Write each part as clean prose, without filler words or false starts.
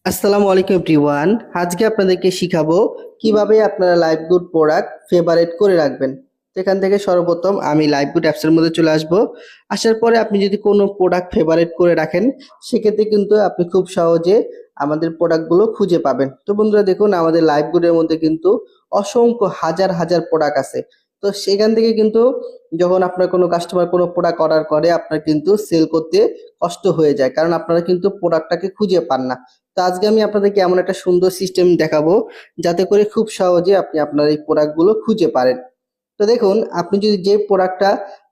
আসসালামু আলাইকুম এভরিওয়ান। আজকে আপনাদেরকে শিখাবো কিভাবে আপনারা লাইভগুড প্রোডাক্ট ফেভারিট করে রাখবেন। সেখান থেকে সর্বপ্রথম আমি লাইভগুড অ্যাপসের মধ্যে চলে আসব। আসার পরে আপনি যদি কোনো প্রোডাক্ট ফেভারিট করে রাখেন, সেক্ষেত্রে কিন্তু আপনি খুব সহজে আমাদের প্রোডাক্টগুলো খুঁজে পাবেন। তো বন্ধুরা দেখুন, আমাদের লাইভগুডের মধ্যে কিন্তু অসংখ্য হাজার হাজার প্রোডাক্ট আছে। তো সেখান থেকে কিন্তু যখন আপনার কোনো কাস্টমার কোনো প্রোডাক্ট অর্ডার করে, আপনার কিন্তু সেল করতে কষ্ট হয়ে যায়, কারণ আপনারা কিন্তু প্রোডাক্টটাকে খুঁজে পান না। তো আজকে আমি আপনাদেরকে এমন একটা সুন্দর সিস্টেম দেখাবো, যাতে করে খুব সহজে আপনি আপনার এই প্রোডাক্টগুলো খুঁজে পারেন। তো দেখুন, আপনি যদি যে প্রোডাক্টটা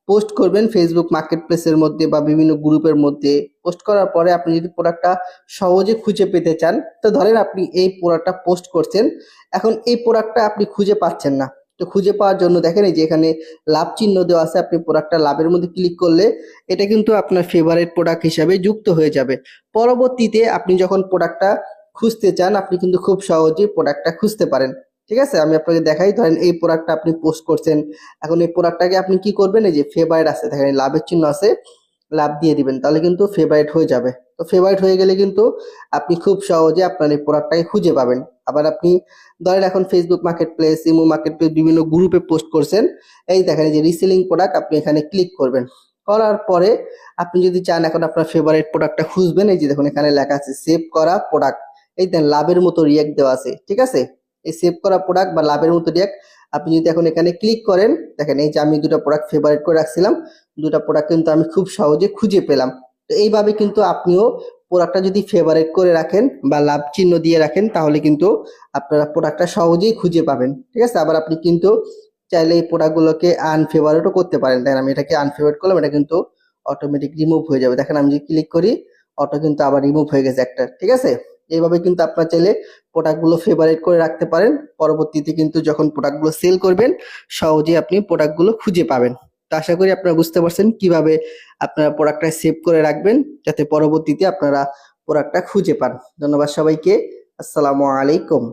পোস্ট করবেন ফেসবুক মার্কেট প্লেসের মধ্যে বা বিভিন্ন গ্রুপের মধ্যে, পোস্ট করার পরে আপনি যদি প্রোডাক্টটা সহজে খুঁজে পেতে চান, তো ধরেন আপনি এই প্রোডাক্টটা পোস্ট করছেন, এখন এই প্রোডাক্টটা আপনি খুঁজে পাচ্ছেন না। তো খুঁজে পাওয়ার জন্য দেখেন, এই যে এখানে লাভ চিহ্ন দেওয়া আছে, আপনি প্রোডাক্টটা লাভের মধ্যে ক্লিক করলে এটা কিন্তু আপনার ফেভারিট প্রোডাক্ট হিসাবে যুক্ত হয়ে যাবে। পরবর্তীতে আপনি যখন প্রোডাক্টটা খুঁজতে চান, আপনি কিন্তু খুব সহজেই প্রোডাক্টটা খুঁজতে পারেন। ঠিক আছে, আমি আপনাকে দেখাই। ধরেন এই প্রোডাক্টটা আপনি পোস্ট করছেন, এখন এই প্রোডাক্টটাকে আপনি কি করবেন, এই যে ফেভারিট আছে, দেখেন এই লাভের চিহ্ন আছে, লাভ দিয়ে দিবেন, তাহলে কিন্তু ফেভারিট হয়ে যাবে। তো ফেভারিট হয়ে গেলে কিন্তু আপনি খুব সহজে আপনার এই প্রোডাক্টটাকে খুঁজে পাবেন। আবার আপনি ধরেন এখন Facebook market place, imo market place, বিভিন্ন গ্রুপে পোস্ট করছেন, এই দেখেন এই যে রিসেলিং প্রোডাক্ট, আপনি এখানে ক্লিক করবেন। করার পরে আপনি যদি চান এখন আপনার ফেভারিট প্রোডাক্টটা খুঁজবেন, এই যে দেখুন এখানে লেখা আছে সেভ করা প্রোডাক্ট, এই দেন লাভের মতো রিয়াক্ট দেওয়া আছে। ঠিক আছে, এই সেভ করা প্রোডাক্ট বা লাভের মতো রিয়াক্ট আপনি যদি এখন এখানে ক্লিক করেন, দেখেন এই যে আমি দুটো প্রোডাক্ট ফেভারিট করে রাখছিলাম, দুটো প্রোডাক্ট কিন্তু আমি খুব সহজে খুঁজে পেলাম। তো এইভাবে কিন্তু আপনিও প্রোডাক্টটা যদি ফেভারিট করে রাখেন বা লাভ চিহ্ন দিয়ে রাখেন, তাহলে কিন্তু আপনারা প্রোডাক্টটা সহজেই খুঁজে পাবেন। ঠিক আছে, আবার আপনি কিন্তু চাইলে এই প্রোডাক্টগুলোকে আনফেভারিটও করতে পারেন। দেখেন আমি এটাকে আনফেভারিট করলাম, এটা কিন্তু অটোমেটিক রিমুভ হয়ে যাবে। দেখেন আমি যদি ক্লিক করি, অটো কিন্তু আবার রিমুভ হয়ে গেছে একটা। ঠিক আছে, এইভাবে কিন্তু আপনার চাইলে প্রোডাক্টগুলো ফেভারিট করে রাখতে পারেন। পরবর্তীতে কিন্তু যখন প্রোডাক্টগুলো সেল করবেন, সহজেই আপনি প্রোডাক্টগুলো খুঁজে পাবেন। তো আশা করি আপনারা বুঝতে পারছেন কিভাবে আপনারা প্রোডাক্টটা সেভ করে রাখবেন, যাতে পরবর্তীতে আপনারা প্রোডাক্টটা খুঁজে পান। ধন্যবাদ সবাইকে। আসসালামু আলাইকুম।